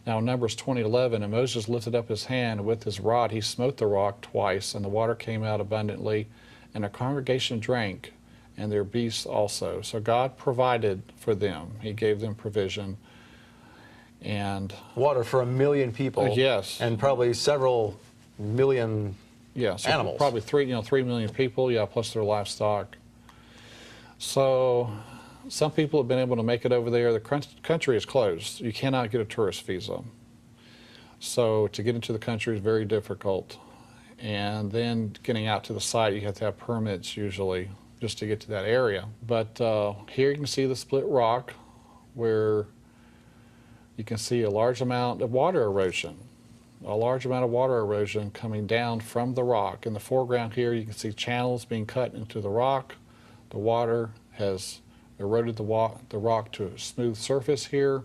B: Now in Numbers 20:11, and Moses lifted up his hand, and with his rod he smote the rock twice, and the water came out abundantly, and the congregation drank, and their beasts also. So God provided for them. He gave them provision. And
D: water for 1 million people.
B: Yes.
D: And probably several million animals.
B: Probably 3 million people, plus their livestock. So some people have been able to make it over there. The country is closed. You cannot get a tourist visa. So to get into the country is very difficult. And then getting out to the site, you have to have permits usually just to get to that area. But here you can see the split rock where you can see a large amount of water erosion. A large amount of water erosion coming down from the rock. In the foreground here, you can see channels being cut into the rock. The water has eroded the rock to a smooth surface here.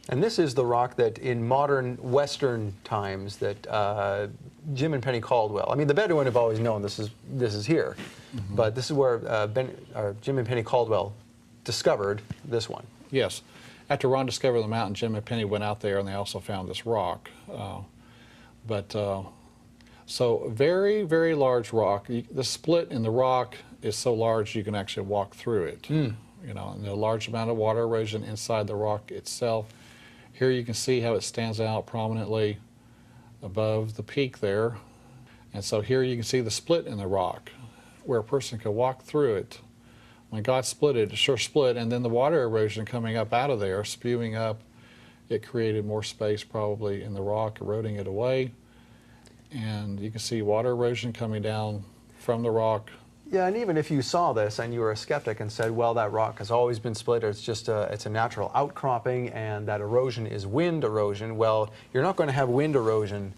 D: And this is the rock that in modern Western times that Jim and Penny Caldwell, I mean, the Bedouin have always known this is here, but this is where Jim and Penny Caldwell discovered this one.
B: Yes. After Ron discovered the mountain, Jim and Penny went out there and they also found this rock. So very, very large rock. The split in the rock is so large you can actually walk through it. And a large amount of water erosion inside the rock itself. Here you can see how it stands out prominently above the peak there. And so here you can see the split in the rock where a person could walk through it. When God split it, it sure split, and then the water erosion coming up out of there, spewing up, it created more space probably in the rock, eroding it away. And you can see water erosion coming down from the rock.
D: Yeah, and even if you saw this and you were a skeptic and said, well, that rock has always been split, or it's a natural outcropping, and that erosion is wind erosion, well, you're not going to have wind erosion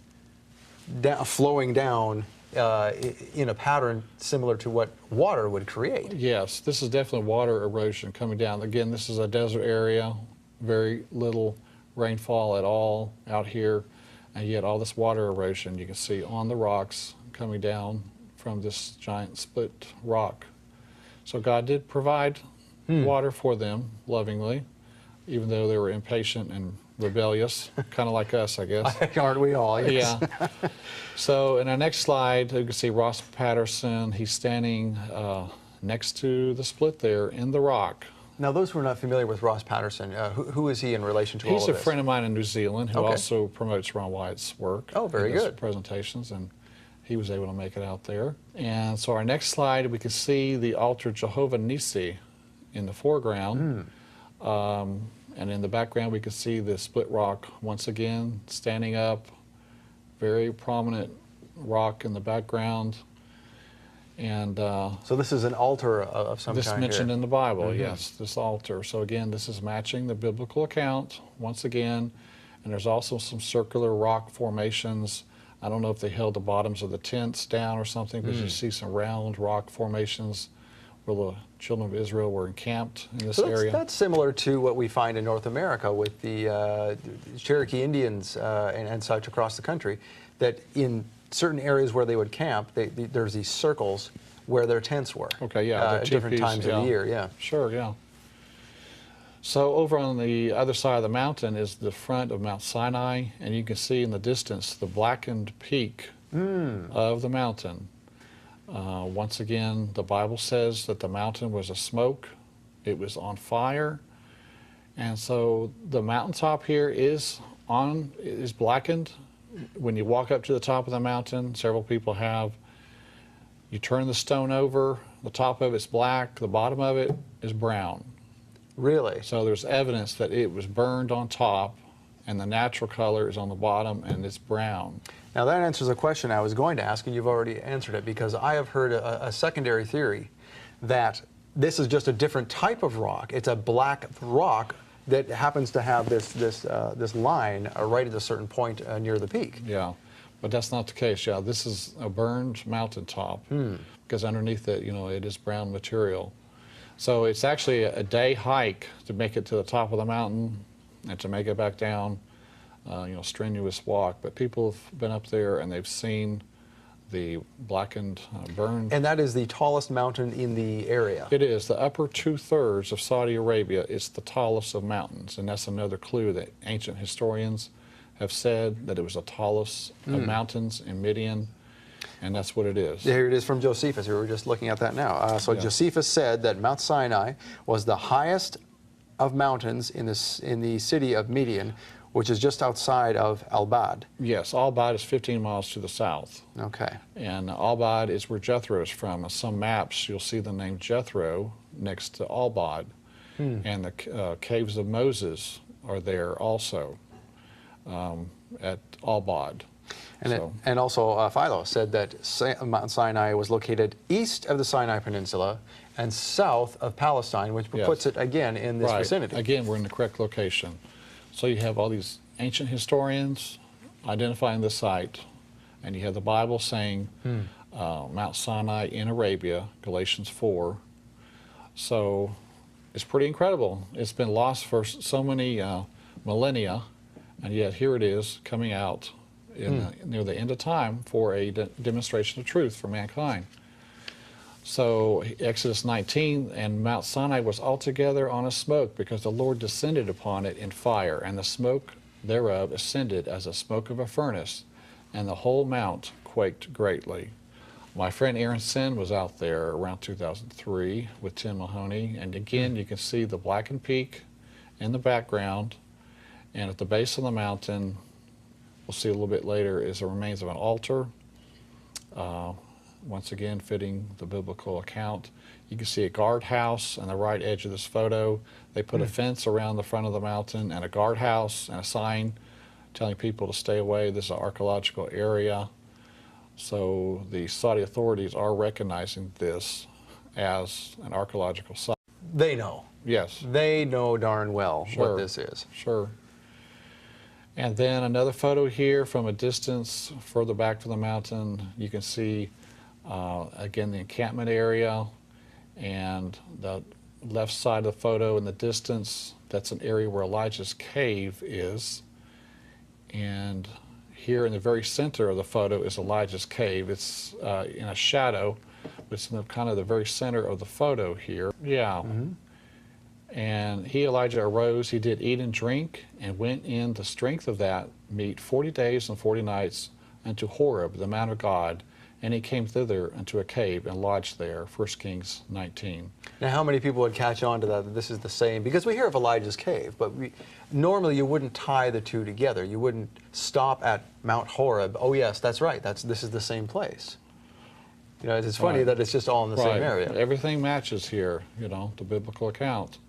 D: flowing down in a pattern similar to what water would create.
B: Yes, this is definitely water erosion coming down. Again, this is a desert area, very little rainfall at all out here, and yet all this water erosion you can see on the rocks coming down from this giant split rock. So God did provide water for them lovingly, even though they were impatient and rebellious, kind of like us, I guess.
D: Aren't we all? Yes.
B: Yeah. So in our next slide, you can see Ross Patterson. He's standing next to the split there in the rock.
D: Now, those who are not familiar with Ross Patterson, who is he in relation to all of
B: He's
D: this?
B: a friend of mine in New Zealand who
D: Okay.
B: also promotes Ron Wyatt's work.
D: Oh, very
B: in his
D: good.
B: presentations, and he was able to make it out there. And so our next slide, we can see the altar Jehovah Nissi in the foreground. And in the background, we can see the split rock once again standing up, very prominent rock in the background. And
D: So this is an altar of some
B: this
D: kind
B: mentioned
D: here.
B: in the Bible, yes, this altar. So again, this is matching the biblical account once again. And there's also some circular rock formations. I don't know if they held the bottoms of the tents down or something, but you see some round rock formations where the children of Israel were encamped in this
D: So
B: area.
D: that's similar to what we find in North America with the Cherokee Indians and such across the country, that in certain areas where they would camp, there's these circles where their tents were.
B: Okay, yeah.
D: At different times of the year, yeah.
B: Sure, yeah. So over on the other side of the mountain is the front of Mount Sinai, and you can see in the distance the blackened peak of the mountain. Once again, the Bible says that the mountain was a smoke. It was on fire. And so the mountaintop here is blackened. When you walk up to the top of the mountain, several people have, you turn the stone over, the top of it's black, the bottom of it is brown.
D: Really?
B: So there's evidence that it was burned on top, and the natural color is on the bottom, and it's brown.
D: Now that answers a question I was going to ask, and you've already answered it, because I have heard a secondary theory that this is just a different type of rock. It's a black rock that happens to have this line right at a certain point near the peak.
B: Yeah, but that's not the case. Yeah, this is a burned mountaintop because underneath it, it is brown material. So it's actually a day hike to make it to the top of the mountain and to make it back down. Strenuous walk. But people have been up there and they've seen the blackened, burned.
D: And that is the tallest mountain in the area.
B: It is. The upper 2/3 of Saudi Arabia is the tallest of mountains, and that's another clue that ancient historians have said, that it was the tallest of mountains in Midian, and that's what it is.
D: Here it is from Josephus. We were just looking at that now. So Josephus said that Mount Sinai was the highest of mountains in the city of Midian, which is just outside of Al-Bad.
B: Yes, Al-Bad is 15 miles to the south.
D: Okay.
B: And Al-Bad is where Jethro is from. On some maps, you'll see the name Jethro next to Al-Bad. And the caves of Moses are there also at Al-Bad.
D: And also Philo said that Mount Sinai was located east of the Sinai Peninsula and south of Palestine, which puts it again in this vicinity.
B: Again, we're in the correct location. So you have all these ancient historians identifying the site, and you have the Bible saying Mount Sinai in Arabia, Galatians 4. So it's pretty incredible. It's been lost for so many millennia, and yet here it is coming out near the end of time for a demonstration of truth for mankind. So Exodus 19, and Mount Sinai was altogether on a smoke, because the Lord descended upon it in fire, and the smoke thereof ascended as the smoke of a furnace, and the whole mount quaked greatly. My friend Aaron Sin was out there around 2003 with Tim Mahoney, and again you can see the blackened peak in the background, and at the base of the mountain, we'll see a little bit later, is the remains of an altar. Once again, fitting the biblical account. You can see a guardhouse on the right edge of this photo. They put a fence around the front of the mountain, and a guardhouse and a sign telling people to stay away. This is an archaeological area. So the Saudi authorities are recognizing this as an archaeological site.
D: They know.
B: Yes.
D: They know darn well what this is.
B: Sure. And then another photo here from a distance further back from the mountain. You can see again the encampment area, and the left side of the photo in the distance, that's an area where Elijah's cave is. And here in the very center of the photo is Elijah's cave. It's in a shadow, but it's in the, kind of the very center of the photo here. Yeah. And he, Elijah, arose, he did eat and drink, and went in the strength of that meat 40 days and 40 nights unto Horeb, the mount of God, and he came thither into a cave and lodged there, 1 Kings 19.
D: Now, how many people would catch on to that this is the same? Because we hear of Elijah's cave, but normally you wouldn't tie the two together. You wouldn't stop at Mount Horeb. Oh, yes, that's right. This is the same place. You know, it's funny that it's just all in the same area.
B: Everything matches here, you know, the biblical account.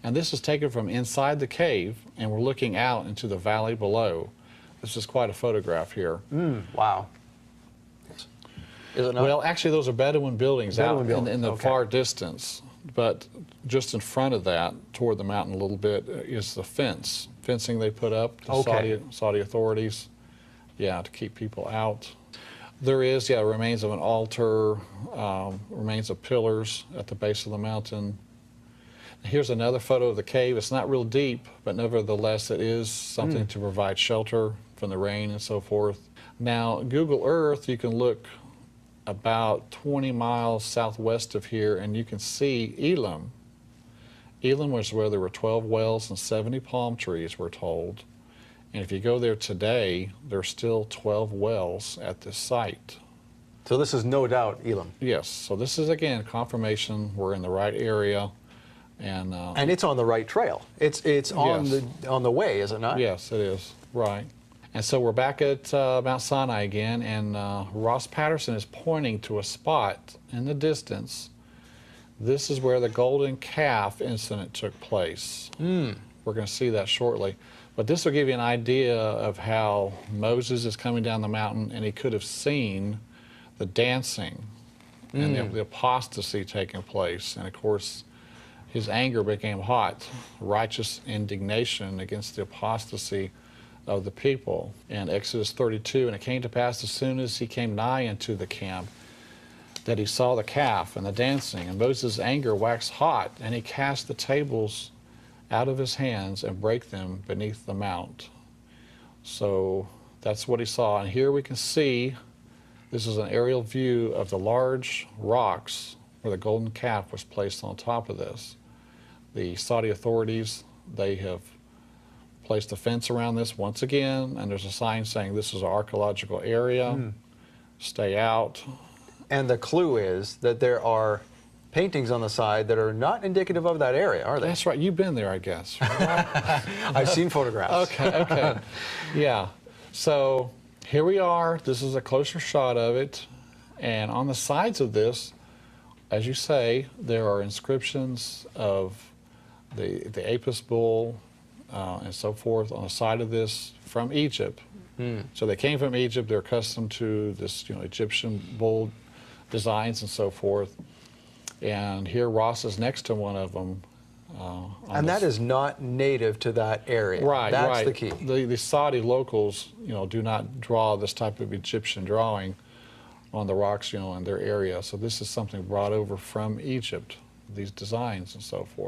B: And this is taken from inside the cave, and we're looking out into the valley below. This is quite a photograph here.
D: Wow. Is it not?
B: Well, actually, those are Bedouin buildings out in the far distance. But just in front of that, toward the mountain a little bit, is the fencing they put up, the Saudi authorities, to keep people out. There is, remains of an altar, remains of pillars at the base of the mountain. Here's another photo of the cave. It's not real deep, but nevertheless it is something to provide shelter from the rain and so forth. Now, Google Earth, you can look about 20 miles southwest of here, and you can see Elim. Elim was where there were 12 wells and 70 palm trees, we're told. And if you go there today, there's still 12 wells at this site.
D: So this is no doubt Elim.
B: Yes. So this is, again, confirmation we're in the right area. And
D: it's on the right trail. It's on the way, is it not?
B: Yes, it is. Right. And so we're back at Mount Sinai again, and Ross Patterson is pointing to a spot in the distance. This is where the golden calf incident took place. We're going to see that shortly. But this will give you an idea of how Moses is coming down the mountain, and he could have seen the dancing and the apostasy taking place. And of course, his anger became hot, righteous indignation against the apostasy of the people. In Exodus 32, and it came to pass as soon as he came nigh unto the camp, that he saw the calf and the dancing, and Moses' anger waxed hot, and he cast the tables out of his hands and brake them beneath the mount. So that's what he saw. And here we can see, this is an aerial view of the large rocks where the golden calf was placed on top of this. The Saudi authorities, they have placed a fence around this once again, and there's a sign saying this is an archaeological area, stay out.
D: And the clue is that there are paintings on the side that are not indicative of that area, are they?
B: That's right. You've been there, I guess. Right?
D: I've seen photographs.
B: Okay. Yeah. So here we are. This is a closer shot of it. And on the sides of this, as you say, there are inscriptions of the Apis bull and so forth on the side of this from Egypt. So they came from Egypt. They're accustomed to this, Egyptian bull designs and so forth. And here Ross is next to one of them.
D: And that is not native to that area.
B: Right,
D: That's the key.
B: The Saudi locals, do not draw this type of Egyptian drawing on the rocks, in their area. So this is something brought over from Egypt, these designs and so forth.